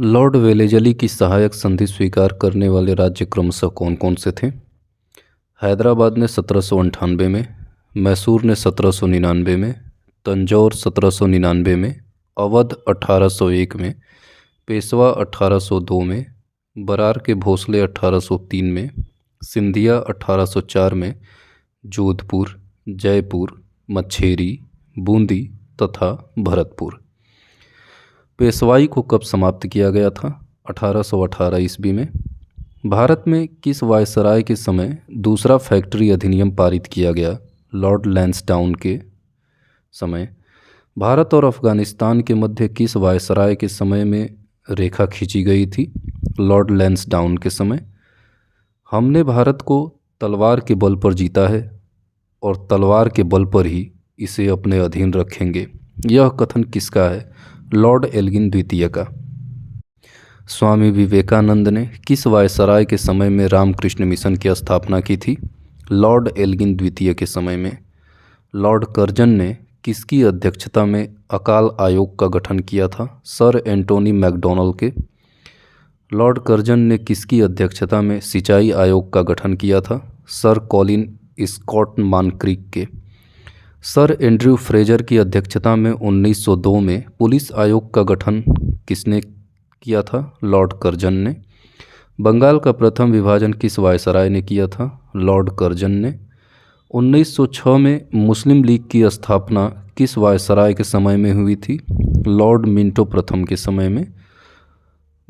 Lord Wellesley की सहायक संधि स्वीकार करने वाले राज्य क्रमशः कौन कौन से थे? हैदराबाद ने 1798 में, मैसूर ने 1799 में, तंजौर 1799 में, अवध 1801 में, पेशवा 1802 में, बरार के भोसले 1803 में, सिंधिया 1804 में, जोधपुर, जयपुर, मच्छेरी, बूंदी तथा भरतपुर। पेशवाई को कब समाप्त किया गया था? 1818 ईस्वी में। भारत में किस वायसराय के समय दूसरा फैक्ट्री अधिनियम पारित किया गया? लॉर्ड लैंसडाउन के समय। भारत और अफगानिस्तान के मध्य किस वायसराय के समय में रेखा खींची गई थी? लॉर्ड लैंसडाउन के समय। हमने भारत को तलवार के बल पर जीता है और तलवार के बल पर ही इसे अपने अधीन रखेंगे। यह कथन किसका है? लॉर्ड एल्गिन द्वितीय का। स्वामी विवेकानंद ने किस वायसराय के समय में रामकृष्ण मिशन की स्थापना की थी? लॉर्ड एल्गिन द्वितीय के समय में। लॉर्ड कर्जन ने किसकी अध्यक्षता में अकाल आयोग का गठन किया था? सर एंटोनी मैकडॉनल्ड के। लॉर्ड कर्जन ने किसकी अध्यक्षता में सिंचाई आयोग का गठन किया था? सर कॉलिन स्कॉट मॉनक्रीक के। सर एंड्रयू फ्रेजर की अध्यक्षता में 1902 में पुलिस आयोग का गठन किसने किया था? लॉर्ड कर्जन ने। बंगाल का प्रथम विभाजन किस वायसराय ने किया था? लॉर्ड कर्जन ने। 1906 में मुस्लिम लीग की स्थापना किस वायसराय के समय में हुई थी? लॉर्ड मिंटो प्रथम के समय में।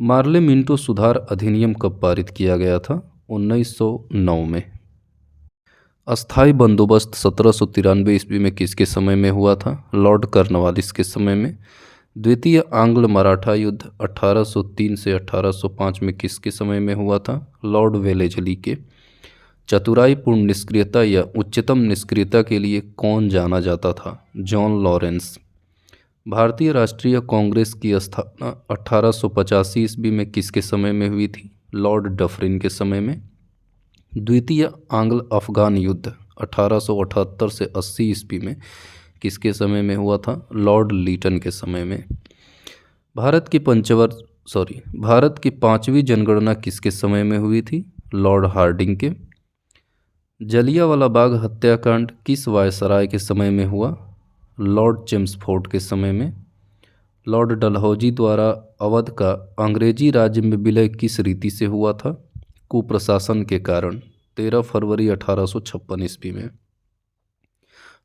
मार्ले मिंटो सुधार अधिनियम कब पारित किया गया था? 1909 में। अस्थाई बंदोबस्त 1793 ईस्वी में किसके समय में हुआ था? लॉर्ड कॉर्नवालिस के समय में। द्वितीय आंग्ल मराठा युद्ध 1803 से 1805 में किसके समय में हुआ था? लॉर्ड वेलेजली के। चतुराईपूर्ण निष्क्रियता या उच्चतम निष्क्रियता के लिए कौन जाना जाता था? John Lawrence. भारतीय राष्ट्रीय कांग्रेस की स्थापना 1885 ईस्वी में किसके समय में हुई थी? लॉर्ड डफरिन के समय में। द्वितीय आंग्ल अफगान युद्ध 1878 से 80 ईस्वी में किसके समय में हुआ था? लॉर्ड लीटन के समय में। भारत की पांचवी जनगणना किसके समय में हुई थी? लॉर्ड हार्डिंग के। जलियांवाला बाग हत्याकांड किस वायसराय के समय में हुआ? लॉर्ड चेम्सफोर्ड के समय में। लॉर्ड डलहौजी द्वारा अवध का अंग्रेजी राज्य में विलय किस रीति से हुआ था? कुप्रशासन के कारण 13 फरवरी 1856 ईस्वी में।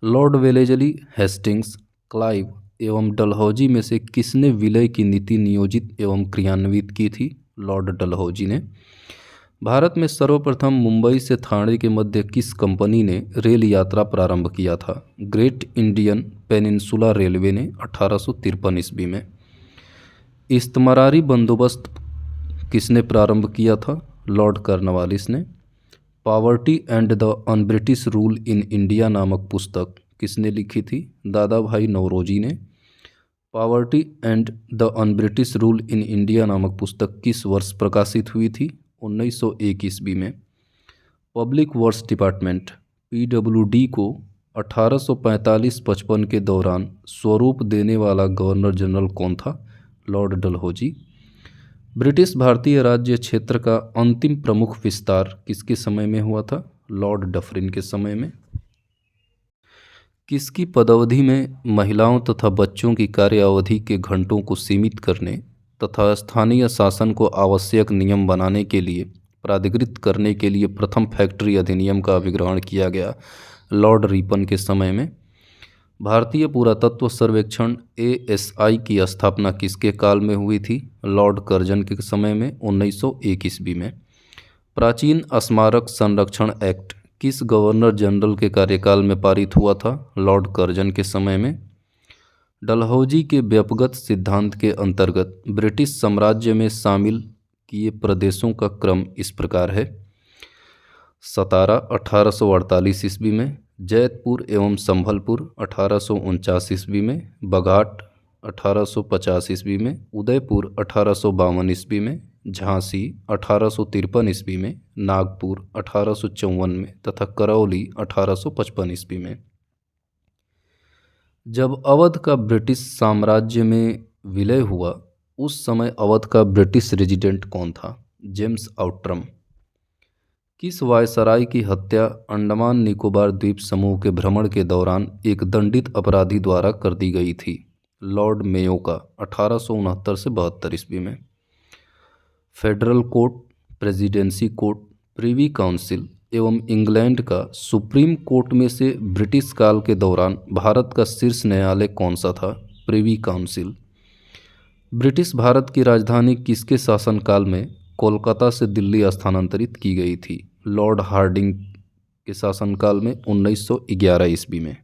लॉर्ड वेलेजली, हेस्टिंग्स, क्लाइव एवं डलहौजी में से किसने विलय की नीति नियोजित एवं क्रियान्वित की थी? लॉर्ड डलहौजी ने। भारत में सर्वप्रथम मुंबई से ठाणे के मध्य किस कंपनी ने रेल यात्रा प्रारंभ किया था? ग्रेट इंडियन पेनिनसुला रेलवे ने 1853 ईस्वी में। इस्तमरारी बंदोबस्त किसने प्रारंभ किया था? लॉर्ड कॉर्नवालिस ने। Poverty and the un British rule in India नामक पुस्तक किसने लिखी थी? दादा भाई नौरोजी ने। Poverty and the un British rule in India नामक पुस्तक किस वर्ष प्रकाशित हुई थी? 1901 ईस्वी में। पब्लिक वर्क्स डिपार्टमेंट PWD को 1845-55 के दौरान स्वरूप देने वाला गवर्नर जनरल कौन था? लॉर्ड डलहौजी। ब्रिटिश भारतीय राज्य क्षेत्र का अंतिम प्रमुख विस्तार किसके समय में हुआ था? लॉर्ड डफरिन के समय में। किसकी पदावधि में महिलाओं तथा बच्चों की कार्य अवधि के घंटों को सीमित करने तथा स्थानीय शासन को आवश्यक नियम बनाने के लिए प्राधिकृत करने के लिए प्रथम फैक्ट्री अधिनियम का अभिग्रहण किया गया? लॉर्ड रिपन के समय में। भारतीय पुरातत्व सर्वेक्षण ASI की स्थापना किसके काल में हुई थी? लॉर्ड कर्जन के समय में 1901 ईस्वी में। प्राचीन स्मारक संरक्षण एक्ट किस गवर्नर जनरल के कार्यकाल में पारित हुआ था? लॉर्ड कर्जन के समय में। डलहौजी के व्यपगत सिद्धांत के अंतर्गत ब्रिटिश साम्राज्य में शामिल किए प्रदेशों का क्रम इस प्रकार है। सतारा 1848 ईस्वी में, जैतपुर एवं संभलपुर 1849 ईस्वी में, बघाट 1850 ईस्वी में, उदयपुर 1852 ईस्वी में, झांसी 1853 ईस्वी में, नागपुर 1854 में तथा करौली 1855 ईस्वी में। जब अवध का ब्रिटिश साम्राज्य में विलय हुआ उस समय अवध का ब्रिटिश रेजिडेंट कौन था? James Outram. किस वायसराय की हत्या अंडमान निकोबार द्वीप समूह के भ्रमण के दौरान एक दंडित अपराधी द्वारा कर दी गई थी? लॉर्ड मेयो का, 1869 से 72 ईस्वी में। Federal court, presidency court, privy council एवं इंग्लैंड का सुप्रीम कोर्ट में से ब्रिटिश काल के दौरान भारत का शीर्ष न्यायालय कौन सा था? Privy council. ब्रिटिश भारत की राजधानी किसके शासनकाल में कोलकाता से दिल्ली स्थानांतरित की गई थी? लॉर्ड हार्डिंग के शासनकाल में 1911 ईस्वी में।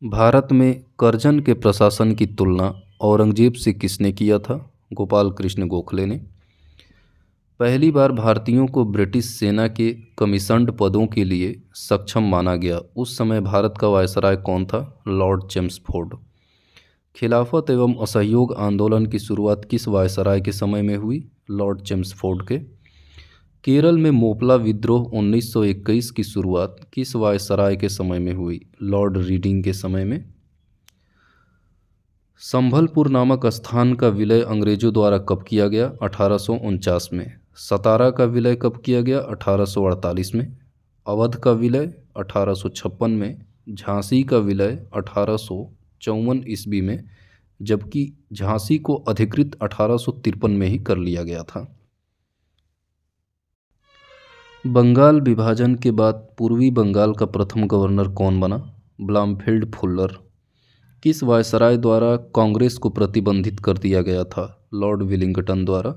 भारत में करजन के प्रशासन की तुलना औरंगजेब से किसने किया था? गोपाल कृष्ण गोखले ने। पहली बार भारतीयों को ब्रिटिश सेना के कमीशन्ड पदों के लिए सक्षम माना गया, उस समय भारत का वायसराय कौन था? Lord Chelmsford. खिलाफत एवं असहयोग आंदोलन की शुरुआत किस वायसराय के समय में हुई? लॉर्ड चेम्सफोर्ड के। केरल में मोपला विद्रोह 1921 की शुरुआत किस वायसराय के समय में हुई? लॉर्ड रीडिंग के समय में। संभलपुर नामक स्थान का विलय अंग्रेजों द्वारा कब किया गया? 1849 में। सतारा का विलय कब किया गया? 1848 में। अवध का विलय 1856 में। झांसी का विलय 1854 ईस्वी में, जबकि झांसी को अधिकृत 1853 में ही कर लिया गया था। बंगाल विभाजन के बाद पूर्वी बंगाल का प्रथम गवर्नर कौन बना? ब्लॉमफील्ड फुल्लर। किस वायसराय द्वारा कांग्रेस को प्रतिबंधित कर दिया गया था? लॉर्ड विलिंगटन द्वारा।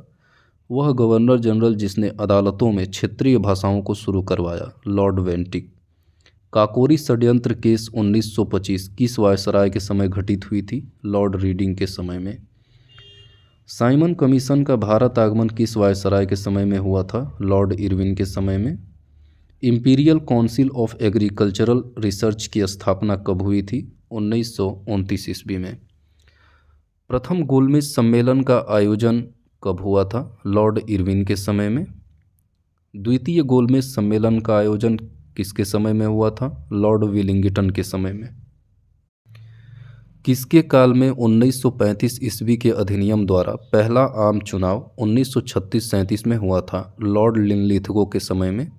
वह गवर्नर जनरल जिसने अदालतों में क्षेत्रीय भाषाओं को शुरू करवाया? लॉर्ड वेंटिक। काकोरी षड्यंत्र केस 1925 किस वायसराय के समय घटित हुई थी? लॉर्ड रीडिंग के समय में। साइमन कमीशन का भारत आगमन किस वायसराय के समय में हुआ था? लॉर्ड इरविन के समय में। Imperial council of agricultural research की स्थापना कब हुई थी? 1929 ईस्वी में। प्रथम गोलमेज सम्मेलन का आयोजन कब हुआ था? लॉर्ड इरविन के समय में। द्वितीय गोलमेज सम्मेलन का आयोजन किसके समय में हुआ था? लॉर्ड विलिंगटन के समय में। किसके काल में 1935 ईस्वी के अधिनियम द्वारा पहला आम चुनाव 1936-37 में हुआ था? लॉर्ड लिनलिथगो के समय में।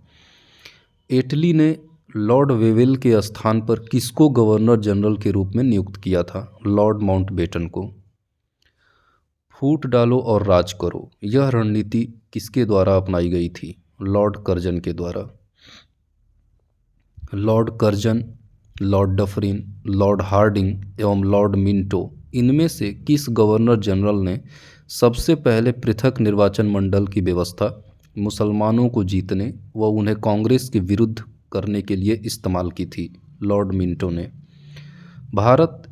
इटली ने लॉर्ड वेवेल के स्थान पर किसको गवर्नर जनरल के रूप में नियुक्त किया था? लॉर्ड माउंटबेटन को। फूट डालो और राज करो, यह रणनीति किसके द्वारा अपनाई गई थी? लॉर्ड कर्जन के द्वारा। Lord Curzon, Lord Dufferin, Lord Hardinge एवं लॉर्ड मिंटो, इनमें से किस गवर्नर जनरल ने सबसे पहले पृथक निर्वाचन मंडल की व्यवस्था मुसलमानों को जीतने व उन्हें कांग्रेस के विरुद्ध करने के लिए इस्तेमाल की थी? लॉर्ड मिंटो ने। भारत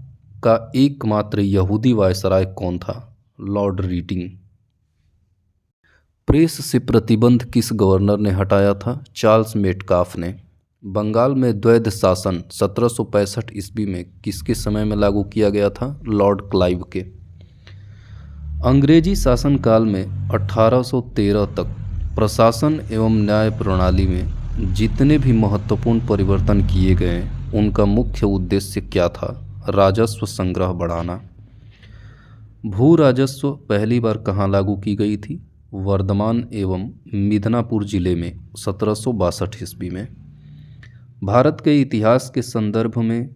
का एकमात्र यहूदी वायसराय कौन था? Lord reading. प्रेस से प्रतिबंध किस गवर्नर ने हटाया था? चार्ल्स मेटकाफ ने। बंगाल में द्वैध शासन 1765 ईस्वी में किसके समय में लागू किया गया था? लॉर्ड क्लाइव के। अंग्रेजी शासनकाल में 1813 तक प्रशासन एवं न्याय प्रणाली में जितने भी महत्वपूर्ण परिवर्तन किए गए उनका मुख्य उद्देश्य क्या था? राजस्व संग्रह बढ़ाना। भू राजस्व पहली बार कहाँ लागू की गई थी? वर्धमान एवं मिदनापुर जिले में 1762 ईस्वी में। भारत के इतिहास के संदर्भ में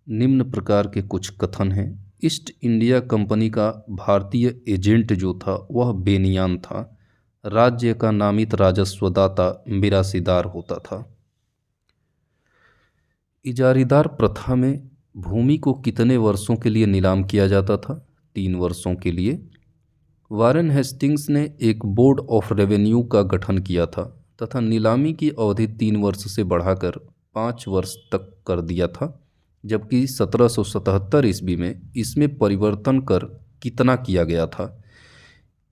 निम्न प्रकार के कुछ कथन हैं। ईस्ट इंडिया कंपनी का भारतीय एजेंट जो था वह बेनियान था। राज्य का नामित राजस्वदाता मिरासीदार होता था। इजारीदार प्रथा में भूमि को कितने वर्षों के लिए नीलाम किया जाता था? 3 वर्षों के लिए। वारेन हेस्टिंग्स ने एक बोर्ड ऑफ रेवेन्यू का गठन किया था तथा नीलामी की अवधि 3 वर्ष से बढ़ाकर 5 वर्ष तक कर दिया था, जबकि 1777 ईस्वी में इसमें परिवर्तन कर कितना किया गया था?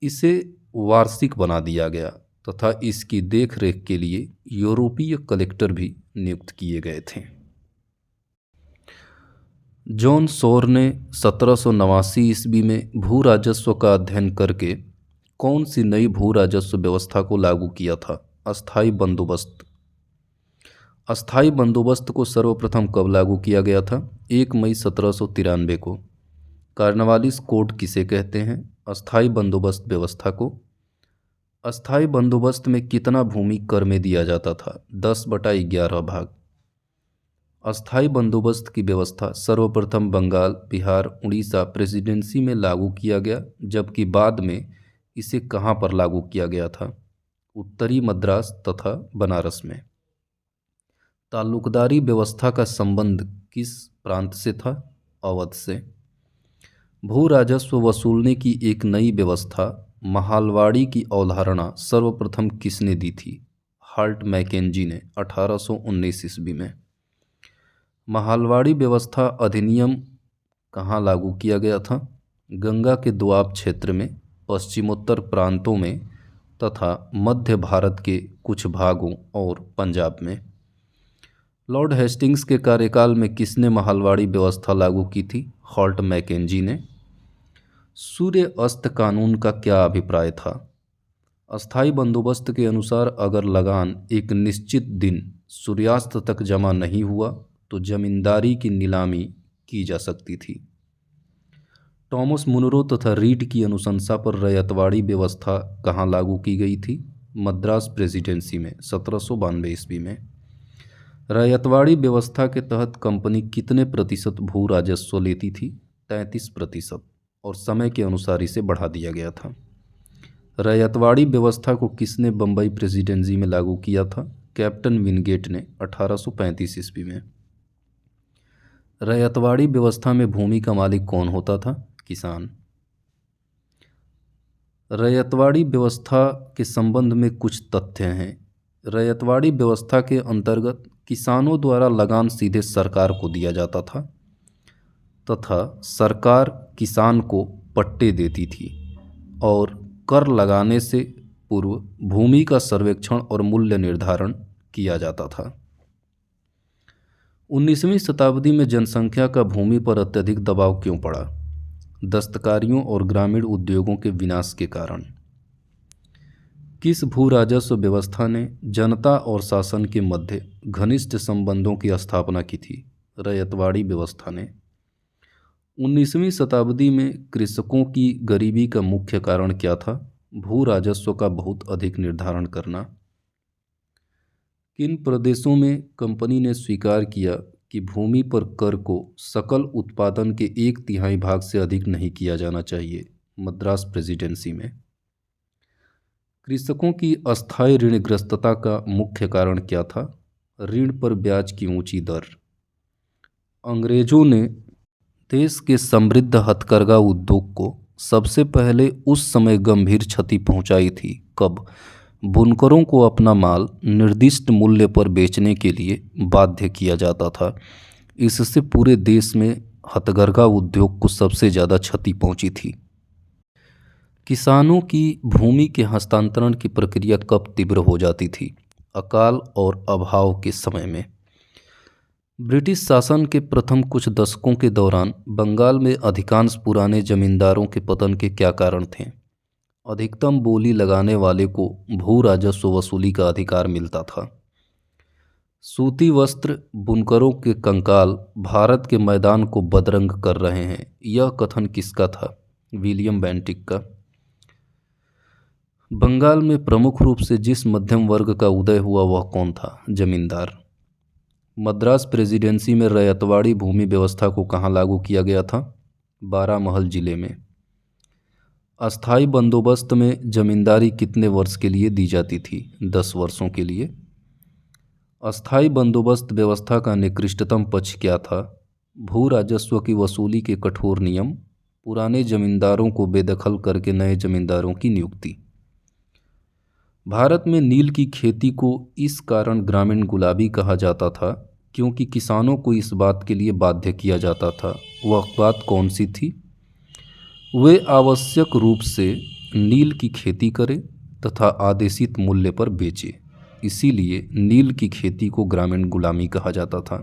इसे वार्षिक बना दिया गया तथा इसकी देखरेख के लिए यूरोपीय कलेक्टर भी नियुक्त किए गए थे। जॉन सोर ने 1789 ईस्वी में भू राजस्व का अध्ययन करके कौन सी नई भू राजस्व व्यवस्था को लागू किया था? अस्थाई बंदोबस्त। अस्थाई बंदोबस्त को सर्वप्रथम कब लागू किया गया था? 1 मई 1793 को। कार्नवालिस कोड किसे कहते हैं? अस्थाई बंदोबस्त व्यवस्था को। अस्थाई बंदोबस्त में कितना भूमि कर में दिया जाता था? 10/11 भाग। अस्थाई बंदोबस्त की व्यवस्था सर्वप्रथम बंगाल, बिहार, उड़ीसा प्रेसिडेंसी में लागू किया गया, जबकि बाद में इसे कहाँ पर लागू किया गया था? उत्तरी मद्रास तथा बनारस में। ताल्लुकदारी व्यवस्था का संबंध किस प्रांत से था? अवध से। भू राजस्व वसूलने की एक नई व्यवस्था महालवाड़ी की अवधारणा सर्वप्रथम किसने दी थी? हाल्ट मैकेंजी ने 1819 ईस्वी में। महालवाड़ी व्यवस्था अधिनियम कहाँ लागू किया गया था? गंगा के दोआब क्षेत्र में, पश्चिमोत्तर प्रांतों में तथा मध्य भारत के कुछ भागों और पंजाब में। लॉर्ड हेस्टिंग्स के कार्यकाल में किसने महालवाड़ी व्यवस्था लागू की थी? हॉल्ट मैकेंजी ने। सूर्य अस्त कानून का क्या अभिप्राय था? अस्थाई बंदोबस्त के अनुसार अगर लगान एक निश्चित दिन सूर्यास्त तक जमा नहीं हुआ तो जमींदारी की नीलामी की जा सकती थी। टॉमस मुनरो तथा रीड की अनुशंसा पर रैयतवाड़ी व्यवस्था कहाँ लागू की गई थी? मद्रास प्रेसिडेंसी में 1792 ईस्वी में। रैयतवाड़ी व्यवस्था के तहत कंपनी कितने प्रतिशत भू राजस्व लेती थी? 33%, और समय के अनुसार इसे बढ़ा दिया गया था। रैयतवाड़ी व्यवस्था को किसने बम्बई प्रेसिडेंसी में लागू किया था? कैप्टन विनगेट ने 1835 ईस्वी में। रैयतवाड़ी व्यवस्था में भूमि का मालिक कौन होता था? किसान। रैयतवाड़ी व्यवस्था के संबंध में कुछ तथ्य हैं। रैयतवाड़ी व्यवस्था के अंतर्गत किसानों द्वारा लगान सीधे सरकार को दिया जाता था तथा सरकार किसान को पट्टे देती थी और कर लगाने से पूर्व भूमि का सर्वेक्षण और मूल्य निर्धारण किया जाता था। 19वीं शताब्दी में जनसंख्या का भूमि पर अत्यधिक दबाव क्यों पड़ा? दस्तकारियों और ग्रामीण उद्योगों के विनाश के कारण। किस भू राजस्व व्यवस्था ने जनता और शासन के मध्य घनिष्ठ संबंधों की स्थापना की थी? रैयतवाड़ी व्यवस्था ने। 19वीं शताब्दी में कृषकों की गरीबी का मुख्य कारण क्या था? भू राजस्व का बहुत अधिक निर्धारण करना। किन प्रदेशों में कंपनी ने स्वीकार किया कि भूमि पर कर को सकल उत्पादन के 1/3 भाग से अधिक नहीं किया जाना चाहिए? मद्रास प्रेसिडेंसी में। कृषकों की अस्थायी ऋणग्रस्तता का मुख्य कारण क्या था? ऋण पर ब्याज की ऊंची दर। अंग्रेजों ने देश के समृद्ध हथकरघा उद्योग को सबसे पहले उस समय गंभीर क्षति पहुंचाई थी कब? बुनकरों को अपना माल निर्दिष्ट मूल्य पर बेचने के लिए बाध्य किया जाता था। इससे पूरे देश में हथकरघा उद्योग को सबसे ज़्यादा क्षति पहुंची थी। किसानों की भूमि के हस्तांतरण की प्रक्रिया कब तीव्र हो जाती थी? अकाल और अभाव के समय में। ब्रिटिश शासन के प्रथम कुछ दशकों के दौरान बंगाल में अधिकांश पुराने जमींदारों के पतन के क्या कारण थे? अधिकतम बोली लगाने वाले को भू राजस्व वसूली का अधिकार मिलता था। सूती वस्त्र बुनकरों के कंकाल भारत के मैदान को बदरंग कर रहे हैं, यह कथन किसका था? विलियम बेंटिक का। बंगाल में प्रमुख रूप से जिस मध्यम वर्ग का उदय हुआ वह कौन था? जमींदार। मद्रास प्रेसिडेंसी में रैयतवाड़ी भूमि व्यवस्था को कहाँ लागू किया गया था? बारामहल जिले में। अस्थाई बंदोबस्त में जमींदारी कितने वर्ष के लिए दी जाती थी? 10 वर्षों के लिए। अस्थाई बंदोबस्त व्यवस्था का निकृष्टतम पक्ष क्या था? भू राजस्व की वसूली के कठोर नियम, पुराने जमींदारों को बेदखल करके नए जमींदारों की नियुक्ति। भारत में नील की खेती को इस कारण ग्रामीण गुलाबी कहा जाता था क्योंकि किसानों को इस बात के लिए बाध्य किया जाता था। वह बात कौन सी थी? वे आवश्यक रूप से नील की खेती करें तथा आदेशित मूल्य पर बेचें। इसीलिए नील की खेती को ग्रामीण गुलामी कहा जाता था।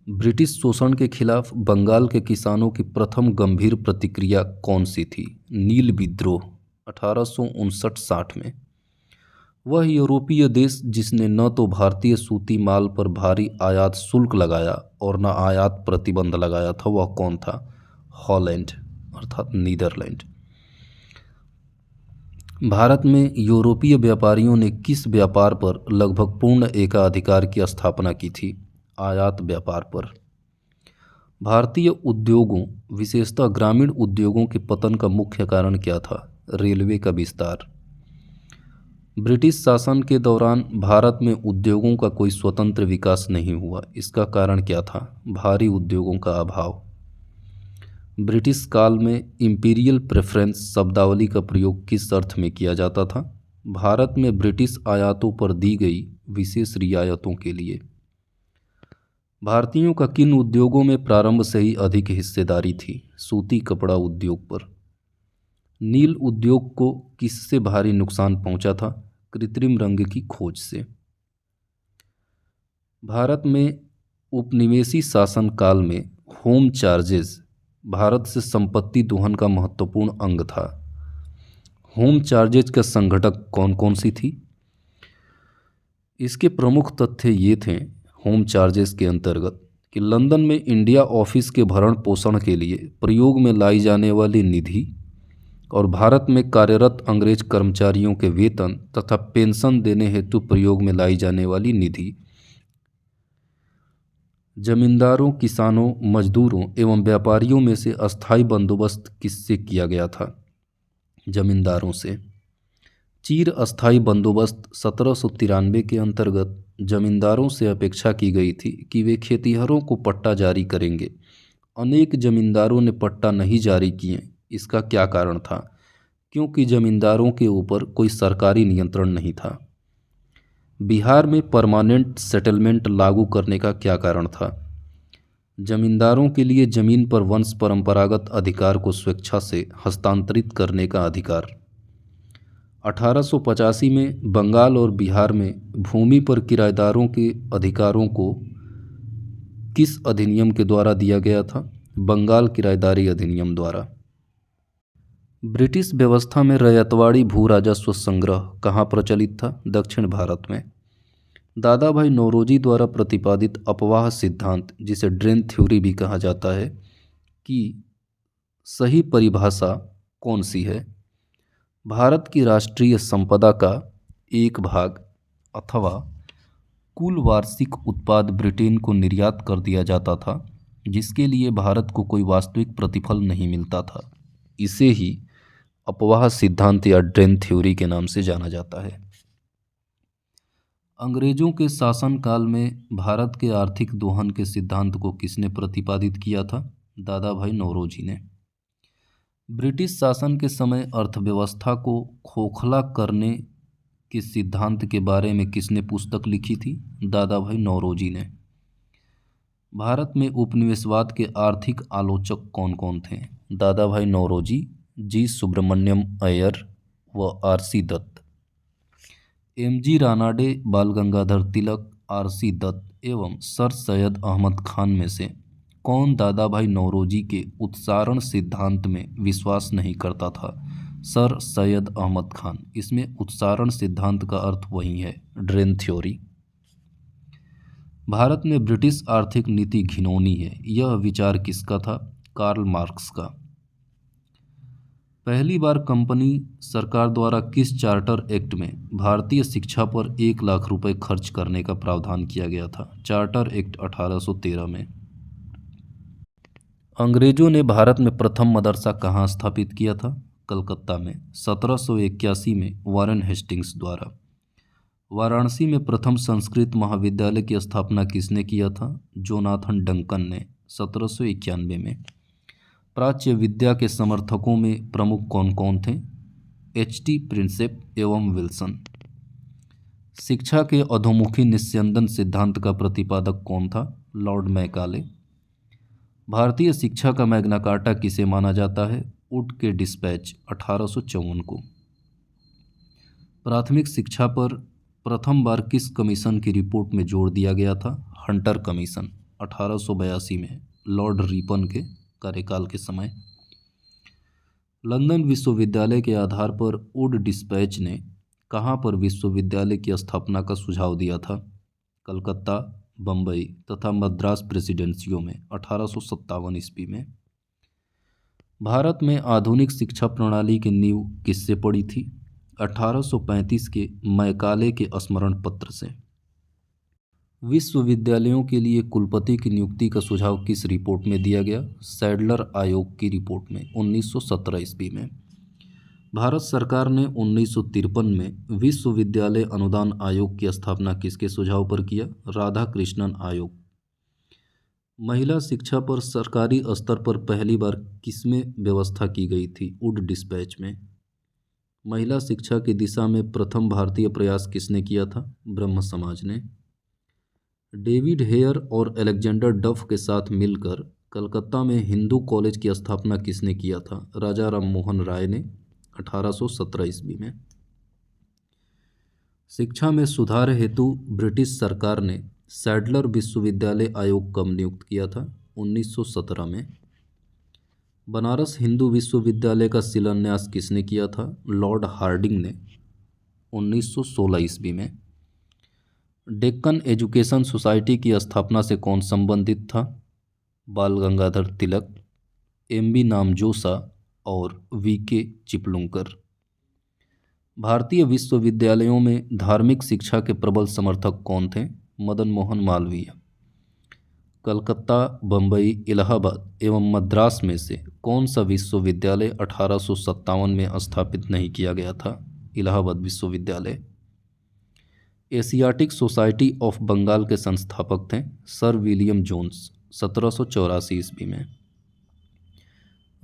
ब्रिटिश शोषण के खिलाफ बंगाल के किसानों की प्रथम गंभीर प्रतिक्रिया कौन सी थी? नील विद्रोह 1859-60 में। वह यूरोपीय देश जिसने न तो भारतीय सूती माल पर भारी आयात शुल्क लगाया और न आयात प्रतिबंध लगाया था, वह कौन था? हॉलैंड अर्थात नीदरलैंड। भारत में यूरोपीय व्यापारियों ने किस व्यापार पर लगभग पूर्ण एकाधिकार की स्थापना की थी? आयात व्यापार पर। भारतीय उद्योगों, विशेषतः ग्रामीण उद्योगों के पतन का मुख्य कारण क्या था? रेलवे का विस्तार। ब्रिटिश शासन के दौरान भारत में उद्योगों का कोई स्वतंत्र विकास नहीं हुआ। इसका कारण क्या था? भारी उद्योगों का अभाव। ब्रिटिश काल में इंपीरियल प्रेफरेंस शब्दावली का प्रयोग किस अर्थ में किया जाता था? भारत में ब्रिटिश आयातों पर दी गई विशेष रियायतों के लिए। भारतीयों का किन उद्योगों में प्रारंभ से ही अधिक हिस्सेदारी थी? सूती कपड़ा उद्योग पर। नील उद्योग को किससे भारी नुकसान पहुंचा था? कृत्रिम रंग की खोज से। भारत में उपनिवेशी शासन काल में होम चार्जेस भारत से संपत्ति दोहन का महत्वपूर्ण अंग था। होम चार्जेज का संघटक कौन कौन सी थी? इसके प्रमुख तथ्य ये थे होम चार्जेस के अंतर्गत कि लंदन में इंडिया ऑफिस के भरण पोषण के लिए प्रयोग में लाई जाने वाली निधि और भारत में कार्यरत अंग्रेज कर्मचारियों के वेतन तथा पेंशन देने हेतु प्रयोग में लाई जाने वाली निधि जमींदारों, किसानों, मजदूरों एवं व्यापारियों में से अस्थायी बंदोबस्त किससे किया गया था? जमींदारों से। चीर अस्थायी बंदोबस्त 1793 के अंतर्गत जमींदारों से अपेक्षा की गई थी कि वे खेतिहरों को पट्टा जारी करेंगे। अनेक जमींदारों ने पट्टा नहीं जारी किए। इसका क्या कारण था? क्योंकि जमींदारों के ऊपर कोई सरकारी नियंत्रण नहीं था। बिहार में परमानेंट सेटलमेंट लागू करने का क्या कारण था? जमींदारों के लिए जमीन पर वंश परंपरागत अधिकार को स्वेच्छा से हस्तांतरित करने का अधिकार। 1885 में बंगाल और बिहार में भूमि पर किराएदारों के अधिकारों को किस अधिनियम के द्वारा दिया गया था? बंगाल किराएदारी अधिनियम द्वारा। ब्रिटिश व्यवस्था में रैयतवाड़ी भू राजस्व संग्रह कहाँ प्रचलित था? दक्षिण भारत में। दादा भाई नौरोजी द्वारा प्रतिपादित अपवाह सिद्धांत, जिसे ड्रेन थ्योरी भी कहा जाता है, कि सही परिभाषा कौन सी है? भारत की राष्ट्रीय संपदा का एक भाग अथवा कुल वार्षिक उत्पाद ब्रिटेन को निर्यात कर दिया जाता था, जिसके लिए भारत को कोई वास्तविक प्रतिफल नहीं मिलता था। इसे ही अपवाह सिद्धांत या ड्रेन थ्योरी के नाम से जाना जाता है। अंग्रेजों के शासनकाल में भारत के आर्थिक दोहन के सिद्धांत को किसने प्रतिपादित किया था? दादा भाई नौरोजी ने। ब्रिटिश शासन के समय अर्थव्यवस्था को खोखला करने के सिद्धांत के बारे में किसने पुस्तक लिखी थी? दादा भाई नौरोजी ने। भारत में उपनिवेशवाद के आर्थिक आलोचक कौन कौन थे? दादा भाई नौरोजी, जी सुब्रमण्यम अय्यर व आर.सी. दत्त। एम.जी. रानाडे, बाल गंगाधर तिलक, आर.सी. दत्त एवं सर सैयद अहमद खान में से कौन दादा भाई नौरोजी के उत्सारण सिद्धांत में विश्वास नहीं करता था? सर सैयद अहमद खान। इसमें उत्सारण सिद्धांत का अर्थ वही है, ड्रेन थ्योरी। भारत में ब्रिटिश आर्थिक नीति घिनौनी है, यह विचार किसका था? कार्ल मार्क्स का। पहली बार कंपनी सरकार द्वारा किस चार्टर एक्ट में भारतीय शिक्षा पर 1 लाख रुपए खर्च करने का प्रावधान किया गया था? चार्टर एक्ट 1813 में। अंग्रेजों ने भारत में प्रथम मदरसा कहाँ स्थापित किया था? कलकत्ता में। 1781 में वारेन हेस्टिंग्स द्वारा। वाराणसी में प्रथम संस्कृत महाविद्यालय की स्थापना किसने किया था? जोनाथन डंकन ने 1791 में। प्राच्य विद्या के समर्थकों में प्रमुख कौन कौन थे? एच.टी. प्रिंसेप एवं विल्सन। शिक्षा के अधोमुखी निस्यंदन सिद्धांत का प्रतिपादक कौन था? Lord Macaulay. भारतीय शिक्षा का मैग्ना कार्टा किसे माना जाता है? वुड के डिस्पैच 1854 को। प्राथमिक शिक्षा पर प्रथम बार किस कमीशन की रिपोर्ट में जोर दिया गया था? हंटर कमीशन 1882 में, लॉर्ड रिपन के कार्यकाल के समय। लंदन विश्वविद्यालय के आधार पर वुड डिस्पैच ने कहाँ पर विश्वविद्यालय की स्थापना का सुझाव दिया था? कलकत्ता, बम्बई तथा मद्रास प्रेसिडेंसियों में 1857 ईस्वी में। भारत में आधुनिक शिक्षा प्रणाली की नींव किससे पड़ी थी? 1835 के मैकाले के स्मरण पत्र से। विश्वविद्यालयों के लिए कुलपति की नियुक्ति का सुझाव किस रिपोर्ट में दिया गया? सैडलर आयोग की रिपोर्ट में 1917 ईस्वी में। भारत सरकार ने 1953 में विश्वविद्यालय अनुदान आयोग की स्थापना किसके सुझाव पर किया? राधाकृष्णन आयोग। महिला शिक्षा पर सरकारी स्तर पर पहली बार किसमें व्यवस्था की गई थी? वुड डिस्पैच में। महिला शिक्षा की दिशा में प्रथम भारतीय प्रयास किसने किया था? ब्रह्म समाज ने। डेविड हेयर और अलेक्जेंडर डफ के साथ मिलकर कलकत्ता में हिंदू कॉलेज की स्थापना किसने किया था? राजा राम मोहन राय ने 1817 ईस्वी में। शिक्षा में सुधार हेतु ब्रिटिश सरकार ने सैडलर विश्वविद्यालय आयोग कब नियुक्त किया था? 1917 में। बनारस हिंदू विश्वविद्यालय का शिलान्यास किसने किया था? लॉर्ड हार्डिंग ने 1916 ईस्वी में। डेक्कन एजुकेशन सोसाइटी की स्थापना से कौन संबंधित था? बाल गंगाधर तिलक, एम.बी. नामजोसा और वी.के. चिपलुंकर। भारतीय विश्वविद्यालयों में धार्मिक शिक्षा के प्रबल समर्थक कौन थे? मदन मोहन मालवीय। कलकत्ता, बम्बई, इलाहाबाद एवं मद्रास में से कौन सा विश्वविद्यालय 1857 में स्थापित नहीं किया गया था? इलाहाबाद विश्वविद्यालय। एशियाटिक सोसाइटी ऑफ बंगाल के संस्थापक थे सर विलियम जोन्स 1784 ईस्वी में।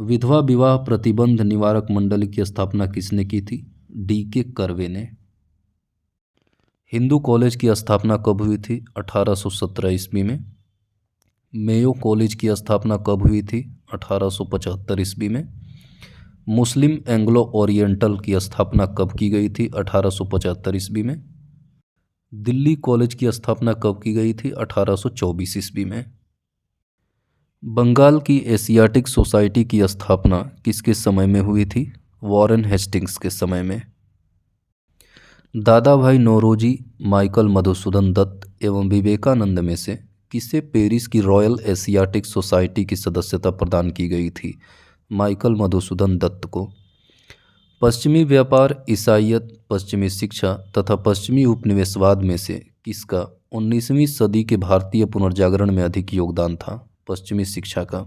विधवा विवाह प्रतिबंध निवारक मंडली की स्थापना किसने की थी? डी.के. कर्वे ने। हिंदू कॉलेज की स्थापना कब हुई थी? 1817 ईस्वी में। मेयो कॉलेज की स्थापना कब हुई थी? 1875 ईस्वी में। मुस्लिम एंग्लो ओरिएंटल की स्थापना कब की गई थी? 1875 ईस्वी में। दिल्ली कॉलेज की स्थापना कब की गई थी? 1824 ईस्वी में। बंगाल की एशियाटिक सोसाइटी की स्थापना किसके समय में हुई थी? वॉरेन हेस्टिंग्स के समय में। दादा भाई नौरोजी, माइकल मधुसूदन दत्त एवं विवेकानंद में से किसे पेरिस की रॉयल एशियाटिक सोसाइटी की सदस्यता प्रदान की गई थी? माइकल मधुसूदन दत्त को। पश्चिमी व्यापार, ईसाईयत, पश्चिमी शिक्षा तथा पश्चिमी उपनिवेशवाद में से किसका 19वीं सदी के भारतीय पुनर्जागरण में अधिक योगदान था? पश्चिमी शिक्षा का।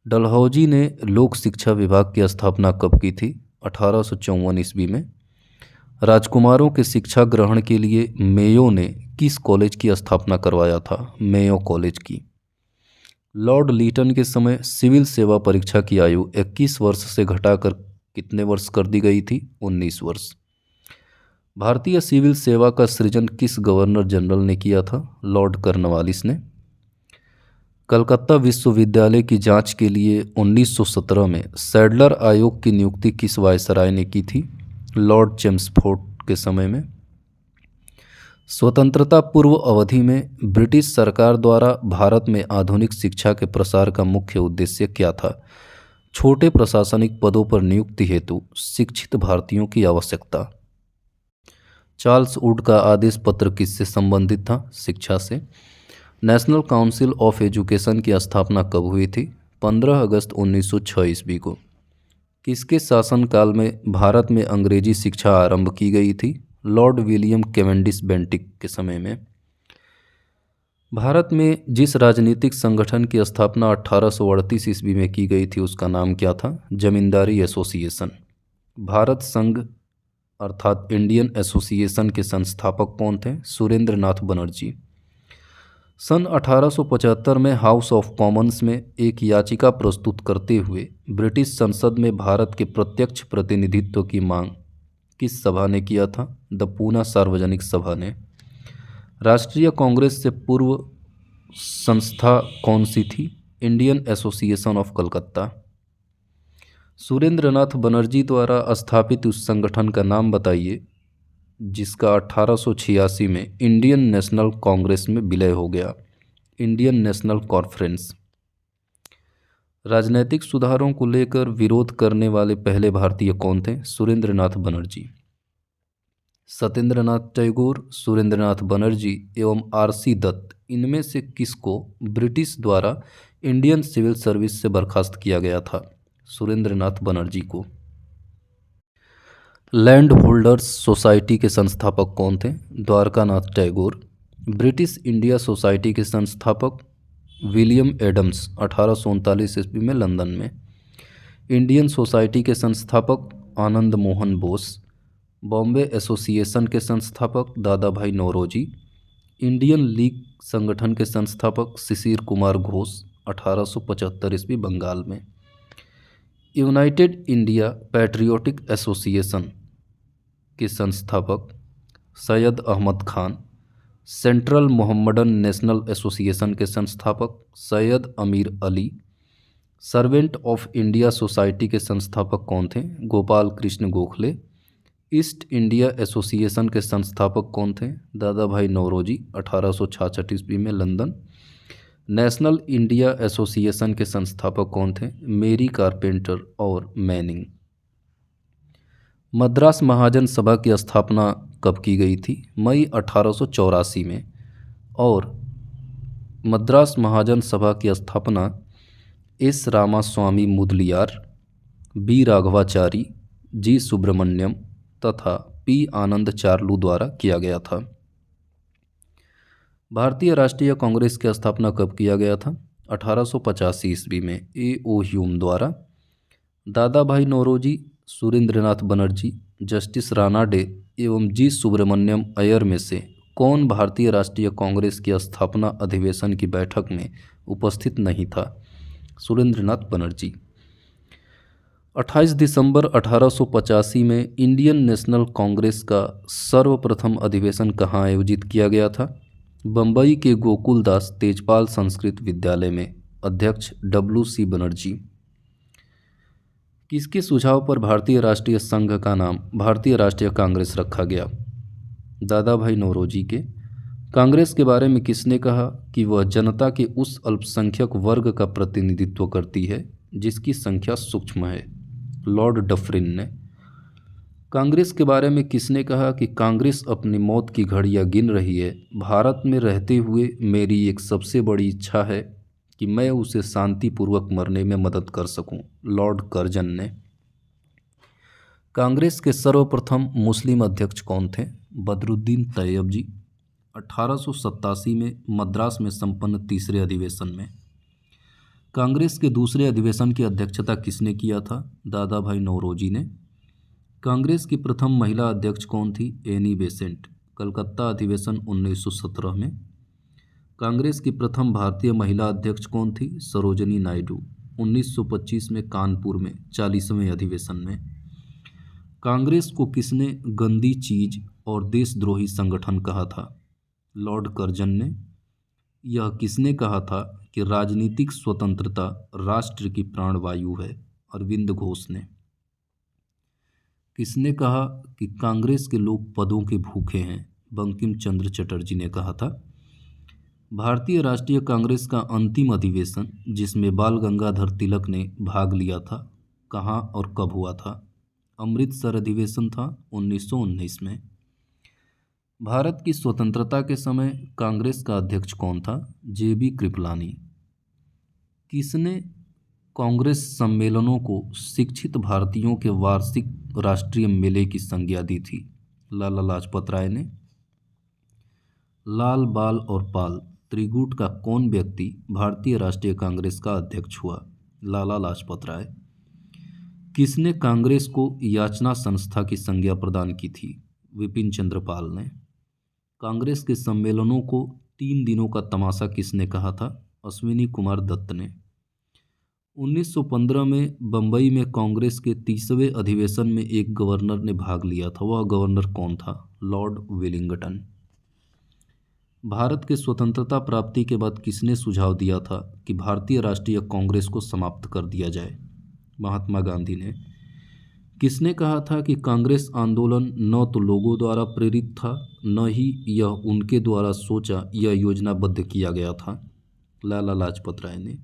डलहौजी ने लोक शिक्षा विभाग की स्थापना कब की थी? 1854 ईस्वी में। राजकुमारों के शिक्षा ग्रहण के लिए मेयो ने किस कॉलेज की स्थापना करवाया था? मेयो कॉलेज की। लॉर्ड लीटन के समय सिविल सेवा परीक्षा की आयु 21 वर्ष से घटाकर कितने वर्ष कर दी गई थी? 19 वर्ष। भारतीय सिविल सेवा का सृजन किस गवर्नर जनरल ने किया था? लॉर्ड कॉर्नवालिस ने। कलकत्ता विश्वविद्यालय की जांच के लिए 1917 में सैडलर आयोग की नियुक्ति किस वायसराय ने की थी? लॉर्ड चेम्सफोर्ड के समय में। स्वतंत्रता पूर्व अवधि में ब्रिटिश सरकार द्वारा भारत में आधुनिक शिक्षा के प्रसार का मुख्य उद्देश्य क्या था? छोटे प्रशासनिक पदों पर नियुक्ति हेतु शिक्षित भारतीयों की आवश्यकता। चार्ल्स वुड का आदेश पत्र किससे संबंधित था? शिक्षा से। नेशनल काउंसिल ऑफ एजुकेशन की स्थापना कब हुई थी? 15 अगस्त 1906 ईस्वी को। किसके शासनकाल में भारत में अंग्रेजी शिक्षा आरंभ की गई थी? लॉर्ड विलियम कैवेंडिश बेंटिक के समय में। भारत में जिस राजनीतिक संगठन की स्थापना 1838 ईस्वी में की गई थी उसका नाम क्या था? जमींदारी एसोसिएशन। भारत संघ अर्थात इंडियन एसोसिएशन के संस्थापक कौन थे? सुरेंद्र नाथ बनर्जी। सन 1875 में हाउस ऑफ कॉमन्स में एक याचिका प्रस्तुत करते हुए ब्रिटिश संसद में भारत के प्रत्यक्ष प्रतिनिधित्व की मांग किस सभा ने किया था? द पूना सार्वजनिक सभा ने। राष्ट्रीय कांग्रेस से पूर्व संस्था कौन सी थी? Indian association of Calcutta. Surendranath Banerjee द्वारा स्थापित उस संगठन का नाम बताइए जिसका 1886 में इंडियन नेशनल कांग्रेस में विलय हो गया। Indian national conference. राजनैतिक सुधारों को लेकर विरोध करने वाले पहले भारतीय कौन थे? सुरेंद्रनाथ बनर्जी। सत्येंद्रनाथ टैगोर, सुरेंद्रनाथ बनर्जी एवं आर.सी. दत्त, इनमें से किसको ब्रिटिश द्वारा इंडियन सिविल सर्विस से बर्खास्त किया गया था? सुरेंद्रनाथ बनर्जी को। लैंड होल्डर्स सोसाइटी के संस्थापक कौन थे? Dwarkanath Tagore. British India society के संस्थापक विलियम एडम्स, 1839 ईस्वी में लंदन में। इंडियन सोसाइटी के संस्थापक आनंद मोहन बोस। बॉम्बे एसोसिएशन के संस्थापक दादा भाई नौरोजी। इंडियन लीग संगठन के संस्थापक शिशिर कुमार घोष, 1875 ईस्वी बंगाल में। यूनाइटेड इंडिया पैट्रियोटिक एसोसिएशन के संस्थापक Syed Ahmed Khan. Central Mohammedan national association के संस्थापक Syed Ameer Ali. Servant of India society के संस्थापक कौन थे? Gopal Krishna Gokhale. East India association के संस्थापक कौन थे? दादा भाई नौरोजी, 1866 ईस्वी में लंदन। नेशनल इंडिया एसोसिएशन के संस्थापक कौन थे? मेरी कारपेंटर और मैनिंग। मद्रास महाजन सभा की स्थापना कब की गई थी? मई 1884 में। और मद्रास महाजन सभा की स्थापना एस रामास्वामी मुदलियार, बी राघवाचारी, जी सुब्रमण्यम तथा पी आनंद चार्लू द्वारा किया गया था। भारतीय राष्ट्रीय कांग्रेस की स्थापना कब किया गया था? 1885 ईस्वी में ए.ओ. ह्यूम द्वारा। दादा भाई नौरोजी, सुरेंद्रनाथ बनर्जी, जस्टिस रानाडे एवं जी सुब्रमण्यम अय्यर में से कौन भारतीय राष्ट्रीय कांग्रेस की स्थापना अधिवेशन की बैठक में उपस्थित नहीं था? सुरेंद्रनाथ बनर्जी। 28 दिसंबर 1885 में इंडियन नेशनल कांग्रेस का सर्वप्रथम अधिवेशन कहाँ आयोजित किया गया था? बम्बई के गोकुलदास तेजपाल संस्कृत विद्यालय में। अध्यक्ष W.C. बनर्जी। किसके सुझाव पर भारतीय राष्ट्रीय संघ का नाम भारतीय राष्ट्रीय कांग्रेस रखा गया? दादा भाई नौरोजी के। कांग्रेस के बारे में किसने कहा कि वह जनता के उस अल्पसंख्यक वर्ग का प्रतिनिधित्व करती है जिसकी संख्या सूक्ष्म है? लॉर्ड डफरिन ने। कांग्रेस के बारे में किसने कहा कि कांग्रेस अपनी मौत की घड़ियां गिन रही है? भारत में रहते हुए मेरी एक सबसे बड़ी इच्छा है कि मैं उसे शांतिपूर्वक मरने में मदद कर सकूं। लॉर्ड कर्जन ने। कांग्रेस के सर्वप्रथम मुस्लिम अध्यक्ष कौन थे? बदरुद्दीन तैयब जी, 1887 में मद्रास में संपन्न तीसरे अधिवेशन में। कांग्रेस के दूसरे अधिवेशन की अध्यक्षता किसने किया था? दादा भाई नौरोजी ने। कांग्रेस की प्रथम महिला अध्यक्ष कौन थी? एनी बेसेंट, कलकत्ता अधिवेशन 1917 में। कांग्रेस की प्रथम भारतीय महिला अध्यक्ष कौन थी? सरोजनी नायडू, 1925 में कानपुर में 40वें अधिवेशन में। कांग्रेस को किसने गंदी चीज और देशद्रोही संगठन कहा था? लॉर्ड कर्जन ने। यह किसने कहा था कि राजनीतिक स्वतंत्रता राष्ट्र की प्राणवायु है? अरविंद घोष ने। किसने कहा कि कांग्रेस के लोग पदों के भूखे हैं? बंकिम चंद्र चटर्जी ने कहा था। भारतीय राष्ट्रीय कांग्रेस का अंतिम अधिवेशन जिसमें बाल गंगाधर तिलक ने भाग लिया था, कहाँ और कब हुआ था? अमृतसर अधिवेशन था 1919 में। भारत की स्वतंत्रता के समय कांग्रेस का अध्यक्ष कौन था? जे.बी. कृपलानी। किसने कांग्रेस सम्मेलनों को शिक्षित भारतीयों के वार्षिक राष्ट्रीय मेले की संज्ञा दी थी? लाला लाजपत राय ने। लाल, बाल और पाल त्रिगुट का कौन व्यक्ति भारतीय राष्ट्रीय कांग्रेस का अध्यक्ष हुआ? लाला लाजपत राय। किसने कांग्रेस को याचना संस्था की संज्ञा प्रदान की थी? विपिन चंद्र पाल ने। कांग्रेस के सम्मेलनों को 3 दिनों का तमाशा किसने कहा था? अश्विनी कुमार दत्त ने। 1915 में बंबई में कांग्रेस के 30वें अधिवेशन में एक गवर्नर ने भाग लिया था, वह गवर्नर कौन था? Lord Wellington. भारत के स्वतंत्रता प्राप्ति के बाद किसने सुझाव दिया था कि भारतीय राष्ट्रीय कांग्रेस को समाप्त कर दिया जाए? महात्मा गांधी ने। किसने कहा था कि कांग्रेस आंदोलन न तो लोगों द्वारा प्रेरित था, न ही यह उनके द्वारा सोचा या योजनाबद्ध किया गया था? लाला लाजपत राय ने।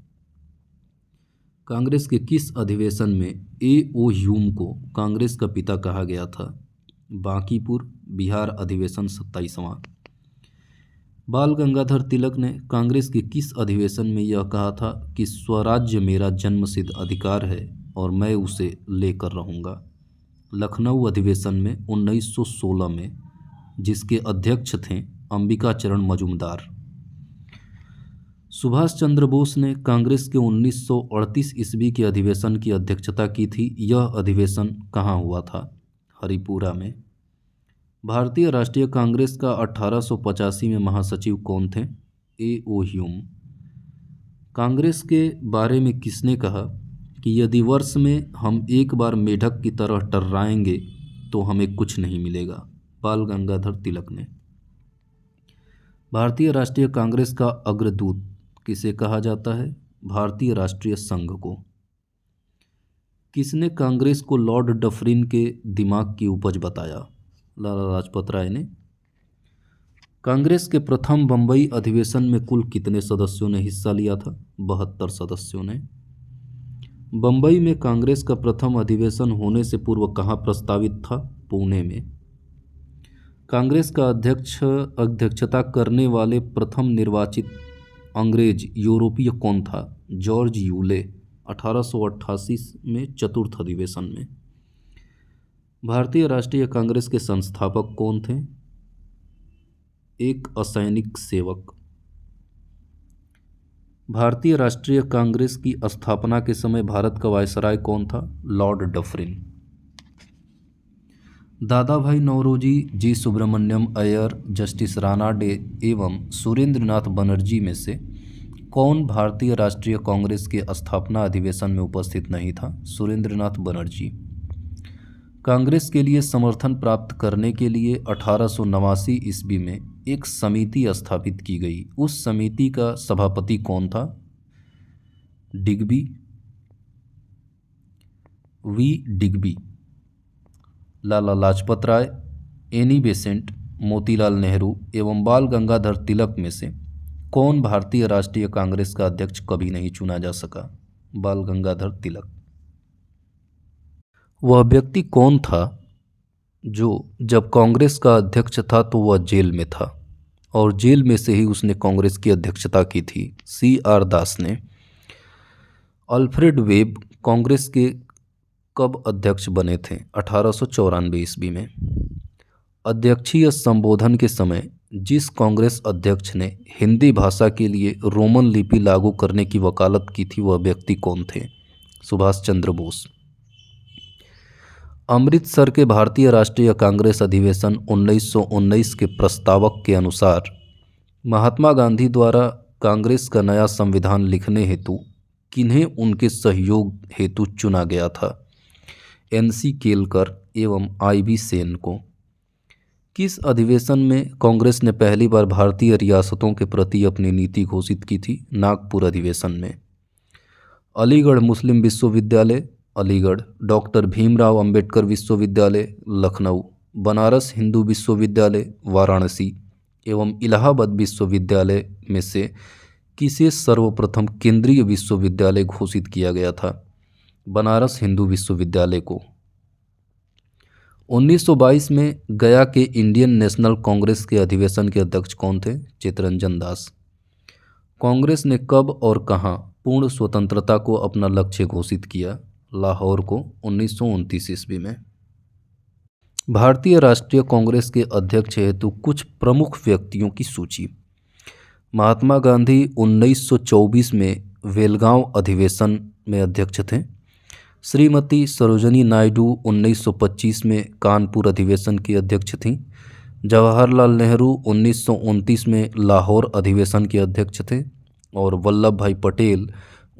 कांग्रेस के किस अधिवेशन में ए.ओ. ह्यूम को कांग्रेस का पिता कहा गया था? बांकीपुर बिहार अधिवेशन 27वां। बाल गंगाधर तिलक ने कांग्रेस के किस अधिवेशन में यह कहा था कि स्वराज्य मेरा जन्मसिद्ध अधिकार है और मैं उसे लेकर रहूँगा? लखनऊ अधिवेशन में 1916 में, जिसके अध्यक्ष थे अंबिका चरण मजूमदार। सुभाष चंद्र बोस ने कांग्रेस के 1938 ईस्वी के अधिवेशन की अध्यक्षता की थी। यह अधिवेशन कहाँ हुआ था? हरिपुरा में। भारतीय राष्ट्रीय कांग्रेस का 1885 में महासचिव कौन थे? A.O. ह्यूम। कांग्रेस के बारे में किसने कहा कि यदि वर्ष में हम एक बार मेढक की तरह टर्राएंगे तो हमें कुछ नहीं मिलेगा? बाल गंगाधर तिलक ने। भारतीय राष्ट्रीय कांग्रेस का अग्रदूत किसे कहा जाता है? भारतीय राष्ट्रीय संघ को। किसने कांग्रेस को लॉर्ड डफरिन के दिमाग की उपज बताया? लाला लाजपत राय ने। कांग्रेस के प्रथम बंबई अधिवेशन में कुल कितने सदस्यों ने हिस्सा लिया था? 72 सदस्यों ने। बंबई में कांग्रेस का प्रथम अधिवेशन होने से पूर्व कहाँ प्रस्तावित था? पुणे में। कांग्रेस का अध्यक्षता करने वाले प्रथम निर्वाचित अंग्रेज यूरोपीय कौन था? जॉर्ज यूले, 1888 में चतुर्थ अधिवेशन में। भारतीय राष्ट्रीय कांग्रेस के संस्थापक कौन थे? एक असैनिक सेवक। भारतीय राष्ट्रीय कांग्रेस की स्थापना के समय भारत का वायसराय कौन था? Lord Dufferin. दादा भाई नौरोजी, जी सुब्रमण्यम अय्यर, जस्टिस राणा डे एवं सुरेंद्रनाथ बनर्जी में से कौन भारतीय राष्ट्रीय कांग्रेस के स्थापना अधिवेशन में उपस्थित नहीं था? सुरेंद्रनाथ बनर्जी। कांग्रेस के लिए समर्थन प्राप्त करने के लिए 1889 ईस्वी में एक समिति स्थापित की गई। उस समिति का सभापति कौन था? Digby, V Digby. Lala Lajpat Rai, Annie Besant, Motilal Nehru एवं बाल गंगाधर तिलक में से कौन भारतीय राष्ट्रीय कांग्रेस का अध्यक्ष कभी नहीं चुना जा सका? बाल गंगाधर तिलक। वह व्यक्ति कौन था जो जब कांग्रेस का अध्यक्ष था तो वह जेल में था और जेल में से ही उसने कांग्रेस की अध्यक्षता की थी? C.R. दास ने। अल्फ्रेड वेब कांग्रेस के कब अध्यक्ष बने थे? 1894 ईस्वी में। अध्यक्षीय संबोधन के समय जिस कांग्रेस अध्यक्ष ने हिंदी भाषा के लिए रोमन लिपि लागू करने की वकालत की थी वह व्यक्ति कौन थे? सुभाष चंद्र बोस। अमृतसर के भारतीय राष्ट्रीय कांग्रेस अधिवेशन 1919 के प्रस्तावक के अनुसार महात्मा गांधी द्वारा कांग्रेस का नया संविधान लिखने हेतु किन्हें उनके सहयोग हेतु चुना गया था? NC केलकर एवं IB सेन को। किस अधिवेशन में कांग्रेस ने पहली बार भारतीय रियासतों के प्रति अपनी नीति घोषित की थी? नागपुर अधिवेशन में। अलीगढ़ मुस्लिम विश्वविद्यालय अलीगढ़, डॉक्टर भीमराव अंबेडकर विश्वविद्यालय लखनऊ, बनारस हिंदू विश्वविद्यालय वाराणसी एवं इलाहाबाद विश्वविद्यालय में से किसे सर्वप्रथम केंद्रीय विश्वविद्यालय घोषित किया गया था? बनारस हिंदू विश्वविद्यालय को। 1922 में गया के इंडियन नेशनल कांग्रेस के अधिवेशन के अध्यक्ष कौन थे? चित्तरंजन दास। कांग्रेस ने कब और कहां पूर्ण स्वतंत्रता को अपना लक्ष्य घोषित किया? लाहौर को 1929 ईस्वी में। भारतीय राष्ट्रीय कांग्रेस के अध्यक्ष हेतु कुछ प्रमुख व्यक्तियों की सूची। महात्मा गांधी 1924 में बेलगांव अधिवेशन में अध्यक्ष थे। श्रीमती सरोजिनी नायडू 1925 में कानपुर अधिवेशन की अध्यक्ष थीं। जवाहरलाल नेहरू 1929 में लाहौर अधिवेशन के अध्यक्ष थे और वल्लभ भाई पटेल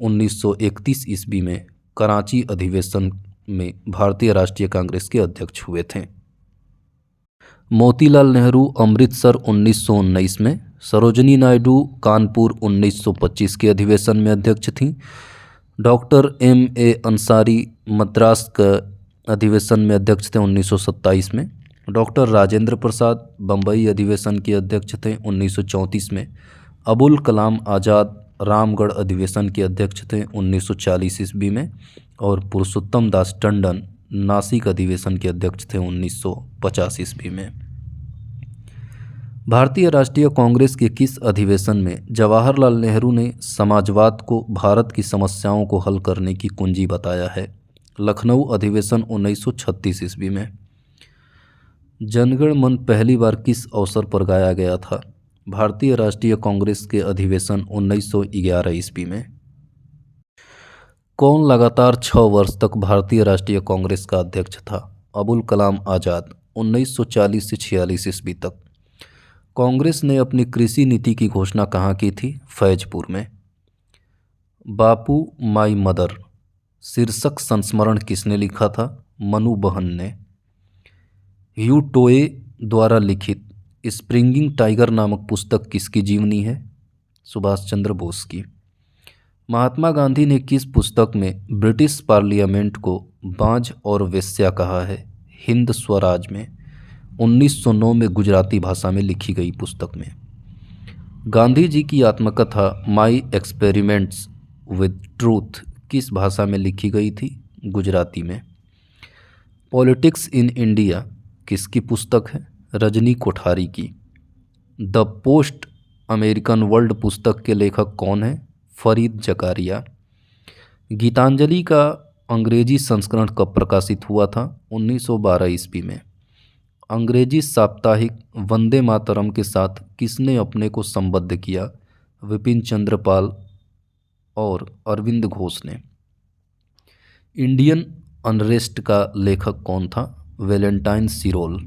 1931 ईस्वी में कराची अधिवेशन में भारतीय राष्ट्रीय कांग्रेस के अध्यक्ष हुए थे। मोतीलाल नेहरू अमृतसर 1919 में, सरोजिनी नायडू कानपुर 1925 के अधिवेशन में अध्यक्ष थीं। Doctor M.A. अंसारी मद्रास का अधिवेशन में अध्यक्ष थे 1927 में। डॉक्टर राजेंद्र प्रसाद बम्बई अधिवेशन के अध्यक्ष थे 1934 में। अबुल कलाम आज़ाद रामगढ़ अधिवेशन के अध्यक्ष थे 1940 ईस्वी में और पुरुषोत्तम दास टंडन नासिक अधिवेशन के अध्यक्ष थे 1950 ईस्वी में। भारतीय राष्ट्रीय कांग्रेस के किस अधिवेशन में जवाहरलाल नेहरू ने समाजवाद को भारत की समस्याओं को हल करने की कुंजी बताया है? लखनऊ अधिवेशन 1936 ईस्वी में। जनगण मन पहली बार किस अवसर पर गाया गया था? भारतीय राष्ट्रीय कांग्रेस के अधिवेशन 1911 ईस्वी में। कौन लगातार 6 वर्ष तक भारतीय राष्ट्रीय कांग्रेस का अध्यक्ष था? अबुल कलाम आज़ाद 1940 से 46 ईस्वी तक। कांग्रेस ने अपनी कृषि नीति की घोषणा कहाँ की थी? फैजपुर में। बापू माई मदर शीर्षक संस्मरण किसने लिखा था? मनु बहन ने। ह्यू टोए द्वारा लिखित स्प्रिंगिंग टाइगर नामक पुस्तक किसकी जीवनी है? सुभाष चंद्र बोस की। महात्मा गांधी ने किस पुस्तक में ब्रिटिश पार्लियामेंट को बांझ और वेश्या कहा है? हिंद स्वराज में 1909 में गुजराती भाषा में लिखी गई पुस्तक में। गांधी जी की आत्मकथा माई एक्सपेरिमेंट्स विद ट्रूथ किस भाषा में लिखी गई थी? गुजराती में। पॉलिटिक्स इन इंडिया किसकी पुस्तक है? रजनी कोठारी की। द पोस्ट अमेरिकन वर्ल्ड पुस्तक के लेखक कौन है? फरीद जकारिया। गीतांजलि का अंग्रेजी संस्करण कब प्रकाशित हुआ था? 1912 ईस्वी में। अंग्रेजी साप्ताहिक वंदे मातरम के साथ किसने अपने को संबद्ध किया? विपिन चंद्र पाल और अरविंद घोष ने। इंडियन अनरेस्ट का लेखक कौन था? वैलेंटाइन सिरोल।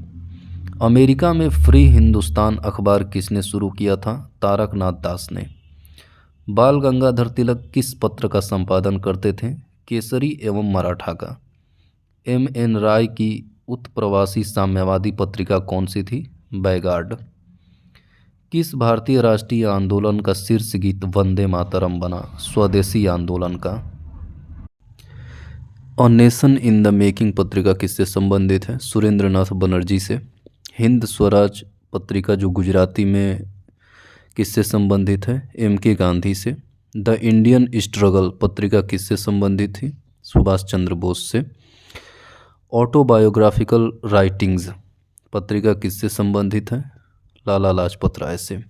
अमेरिका में फ्री हिंदुस्तान अखबार किसने शुरू किया था? तारकनाथ दास ने। बाल गंगाधर तिलक किस पत्र का संपादन करते थे? केसरी एवं मराठा का। M.N. राय की उत्प्रवासी साम्यवादी पत्रिका कौन सी थी? बैगार्ड। किस भारतीय राष्ट्रीय आंदोलन का शीर्ष गीत वंदे मातरम बना? स्वदेशी आंदोलन का। A nation in the making पत्रिका किससे संबंधित है? सुरेंद्रनाथ बनर्जी से। हिंद स्वराज पत्रिका जो गुजराती में किससे संबंधित है? M.K. गांधी से। द इंडियन स्ट्रगल पत्रिका किससे संबंधित थी? सुभाष चंद्र बोस से। ऑटोबायोग्राफिकल राइटिंग्स पत्रिका किससे संबंधित है? लाला लाजपत राय से।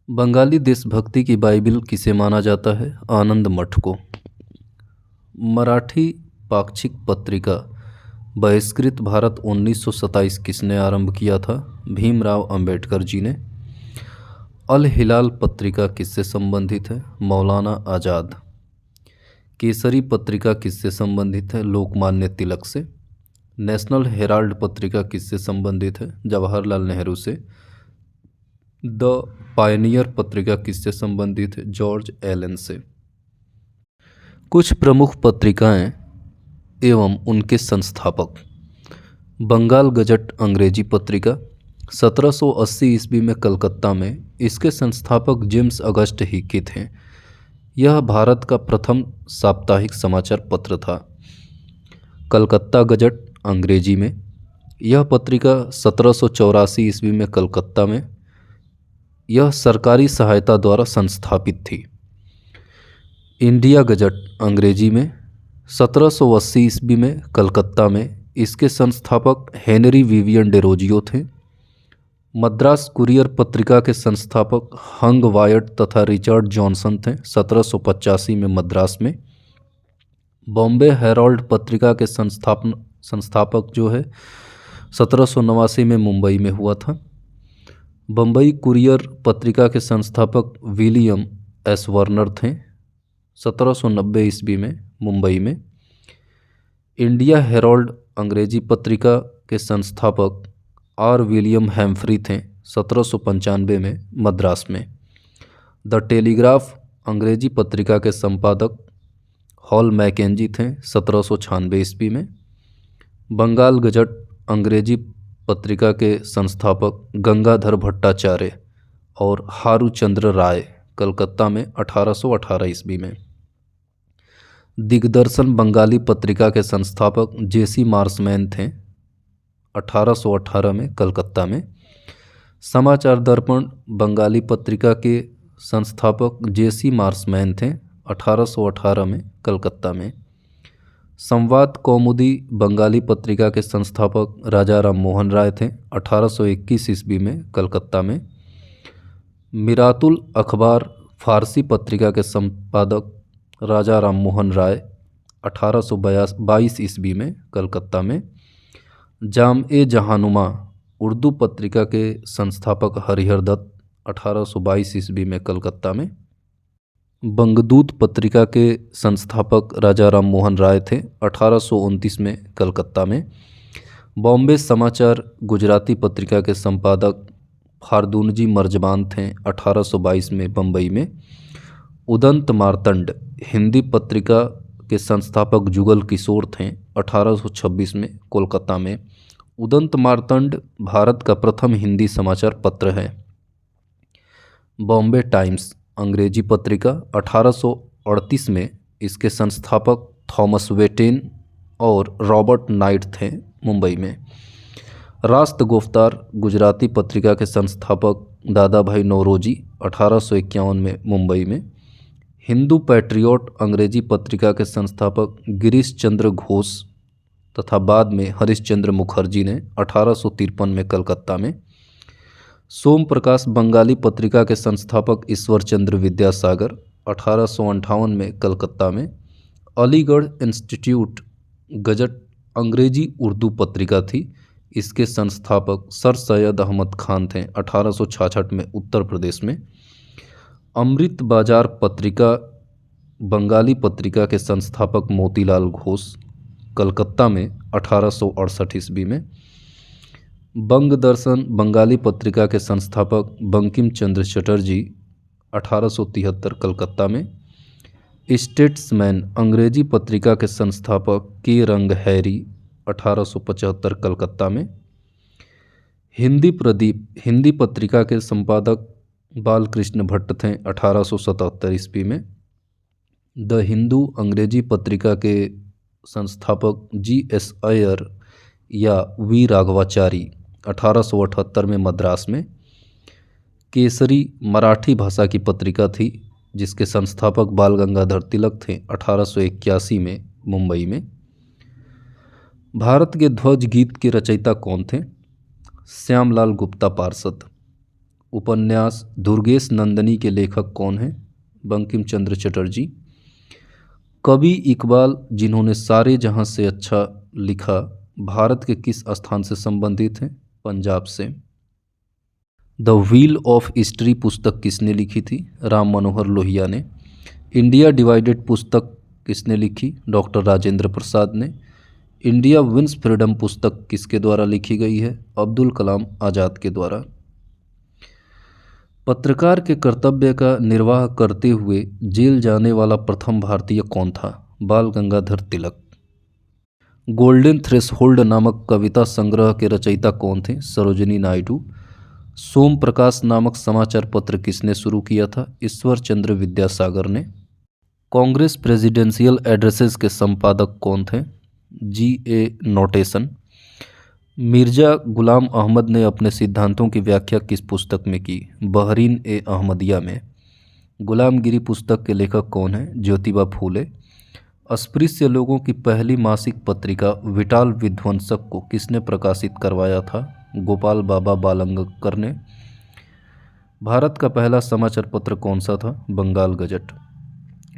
बंगाली देशभक्ति की बाइबिल किसे माना जाता है? आनंद मठ को। मराठी पाक्षिक पत्रिका बहिष्कृत भारत 1927 किसने आरंभ किया था? भीमराव अंबेडकर जी ने। अल हिलाल पत्रिका किससे संबंधित है? मौलाना आज़ाद। केसरी पत्रिका किससे संबंधित है? लोकमान्य तिलक से। नेशनल हेराल्ड पत्रिका किससे संबंधित है? जवाहरलाल नेहरू से। द पायनियर पत्रिका किससे संबंधित है? जॉर्ज एलन से। कुछ प्रमुख पत्रिकाएं एवं उनके संस्थापक। बंगाल गजट अंग्रेजी पत्रिका 1780 ईस्वी में कलकत्ता में। इसके संस्थापक जेम्स अगस्ट हिके थे। यह भारत का प्रथम साप्ताहिक समाचार पत्र था। कलकत्ता गजट अंग्रेजी में। यह पत्रिका 1784 ईस्वी में कलकत्ता में। यह सरकारी सहायता द्वारा संस्थापित थी। इंडिया गजट अंग्रेजी में 1780 ईस्वी में कलकत्ता में। इसके संस्थापक हेनरी विवियन डेरोजियो थे। मद्रास कुरियर पत्रिका के संस्थापक हंग वायट तथा रिचर्ड जॉनसन थे 1785 में मद्रास में। बॉम्बे हेराल्ड पत्रिका के संस्थापक जो है 1789 में मुंबई में हुआ था। बम्बई कुरियर पत्रिका के संस्थापक विलियम एस वर्नर थे 1790 ईस्वी में मुंबई में। इंडिया हेराल्ड अंग्रेजी पत्रिका के संस्थापक आर विलियम हैम्फ्री थे 1795 में मद्रास में। द टेलीग्राफ अंग्रेजी पत्रिका के संपादक हॉल मैकेंजी थे 1796 ईस्वी में। बंगाल गजट अंग्रेजी पत्रिका के संस्थापक गंगाधर भट्टाचार्य और हारूचंद्र राय कलकत्ता में 1818 ईस्वी में। दिग्दर्शन बंगाली पत्रिका के संस्थापक जेसी मार्समैन थे 1818 में कलकत्ता में। समाचार दर्पण बंगाली पत्रिका के संस्थापक जेसी मार्समैन थे 1818 में कलकत्ता में। संवाद कौमुदी बंगाली पत्रिका के संस्थापक राजा राम मोहन राय थे 1821 ईस्वी में कलकत्ता में। मिरातुल अखबार फारसी पत्रिका के संपादक राजा राम मोहन राय 1822 ईस्वी में कलकत्ता में। जाम ए जहानुमा उर्दू पत्रिका के संस्थापक हरिहर दत्त 1822 ईस्वी में कलकत्ता में। बंगदूत पत्रिका के संस्थापक राजा राम मोहन राय थे 1829 में कलकत्ता में। बॉम्बे समाचार गुजराती पत्रिका के संपादक फारदूनजी मर्जबान थे 1822 में बम्बई में। उदंत मार्तंड हिंदी पत्रिका के संस्थापक जुगल किशोर थे 1826 में कोलकाता में। उदंत मार्तंड भारत का प्रथम हिंदी समाचार पत्र है। बॉम्बे टाइम्स अंग्रेजी पत्रिका 1838 में इसके संस्थापक थॉमस वेटेन और रॉबर्ट नाइट थे मुंबई में। राष्ट्रगोफ्तार गुजराती पत्रिका के संस्थापक दादा भाई नौरोजी 1851 में मुंबई में। हिंदू पैट्रियट अंग्रेजी पत्रिका के संस्थापक गिरीश चंद्र घोष तथा बाद में हरिश्चंद्र मुखर्जी ने 1853 में कलकत्ता में। सोम प्रकाश बंगाली पत्रिका के संस्थापक ईश्वर चंद्र विद्यासागर 1858 में कलकत्ता में। अलीगढ़ इंस्टीट्यूट गजट अंग्रेजी उर्दू पत्रिका थी। इसके संस्थापक सर सैयद अहमद खान थे 1866 में उत्तर प्रदेश में। अमृत बाजार पत्रिका बंगाली पत्रिका के संस्थापक मोतीलाल घोष कलकत्ता में 1868 ईस्वी में। बंग दर्शन बंगाली पत्रिका के संस्थापक बंकिम चंद्र चटर्जी 1873 कलकत्ता में। स्टेट्समैन अंग्रेजी पत्रिका के संस्थापक के रंग हैरी 1875 कलकत्ता में। हिंदी प्रदीप हिंदी पत्रिका के संपादक बालकृष्ण भट्ट थे 1877 ईस्वी में। द हिंदू अंग्रेजी पत्रिका के संस्थापक जी.एस. अय्यर या वी राघवाचारी 1878 में मद्रास में। केसरी मराठी भाषा की पत्रिका थी जिसके संस्थापक बाल गंगाधर तिलक थे 1881 में मुंबई में। भारत के ध्वज गीत के रचयिता कौन थे? श्यामलाल गुप्ता पार्षद। उपन्यास दुर्गेश नंदिनी के लेखक कौन हैं? बंकिम चंद्र चटर्जी। कवि इकबाल जिन्होंने सारे जहां से अच्छा लिखा भारत के किस स्थान से संबंधित हैं? पंजाब से। द व्हील ऑफ हिस्ट्री पुस्तक किसने लिखी थी? राम मनोहर लोहिया ने। इंडिया डिवाइडेड पुस्तक किसने लिखी? डॉक्टर राजेंद्र प्रसाद ने। इंडिया विंस फ्रीडम पुस्तक किसके द्वारा लिखी गई है? अब्दुल कलाम आज़ाद के द्वारा। पत्रकार के कर्तव्य का निर्वाह करते हुए जेल जाने वाला प्रथम भारतीय कौन था? बाल गंगाधर तिलक। गोल्डन थ्रेशोल्ड नामक कविता संग्रह के रचयिता कौन थे? सरोजिनी नायडू। सोम प्रकाश नामक समाचार पत्र किसने शुरू किया था? ईश्वर चंद्र विद्यासागर ने। कांग्रेस प्रेसिडेंशियल एड्रेसेस के संपादक कौन थे? जी.ए. नोटेसन। मिर्जा गुलाम अहमद ने अपने सिद्धांतों की व्याख्या किस पुस्तक में की? बहरीन ए अहमदिया में। गुलामगिरी पुस्तक के लेखक कौन हैं? ज्योतिबा फूले। अस्पृश्य लोगों की पहली मासिक पत्रिका विटाल विध्वंसक को किसने प्रकाशित करवाया था? गोपाल बाबा बालंगकर ने। भारत का पहला समाचार पत्र कौन सा था? बंगाल गजट।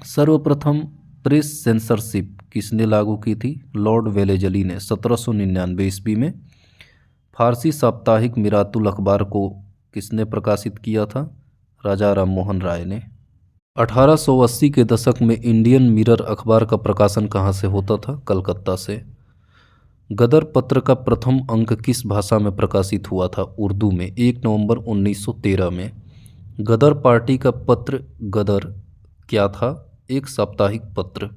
सर्वप्रथम प्रेस सेंसरशिप किसने लागू की थी? लॉर्ड वेलेजली ने 1799 ईस्वी में। फारसी साप्ताहिक मिरातुल अखबार को किसने प्रकाशित किया था? राजा राम मोहन राय ने। 1880 के दशक में इंडियन मिरर अखबार का प्रकाशन कहाँ से होता था? कलकत्ता से। गदर पत्र का प्रथम अंक किस भाषा में प्रकाशित हुआ था? उर्दू में 1 नवंबर 1913 में। गदर पार्टी का पत्र गदर क्या था? एक साप्ताहिक पत्र।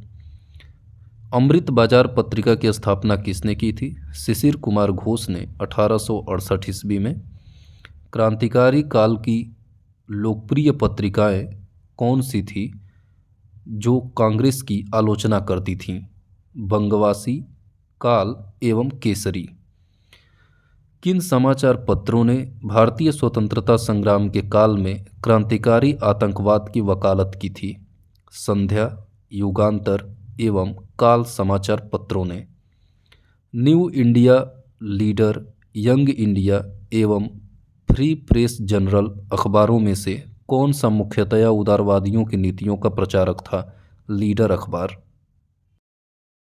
अमृत बाजार पत्रिका की स्थापना किसने की थी? शिशिर कुमार घोष ने 1868 ईस्वी में। क्रांतिकारी काल की लोकप्रिय पत्रिकाएं कौन सी थी जो कांग्रेस की आलोचना करती थीं? बंगवासी, काल एवं केसरी। किन समाचार पत्रों ने भारतीय स्वतंत्रता संग्राम के काल में क्रांतिकारी आतंकवाद की वकालत की थी? संध्या, युगांतर एवं काल समाचार पत्रों ने new India, leader, young India एवं फ्री प्रेस जनरल अखबारों में से कौन सा मुख्यतया उदारवादियों की नीतियों का प्रचारक था? लीडर अखबार।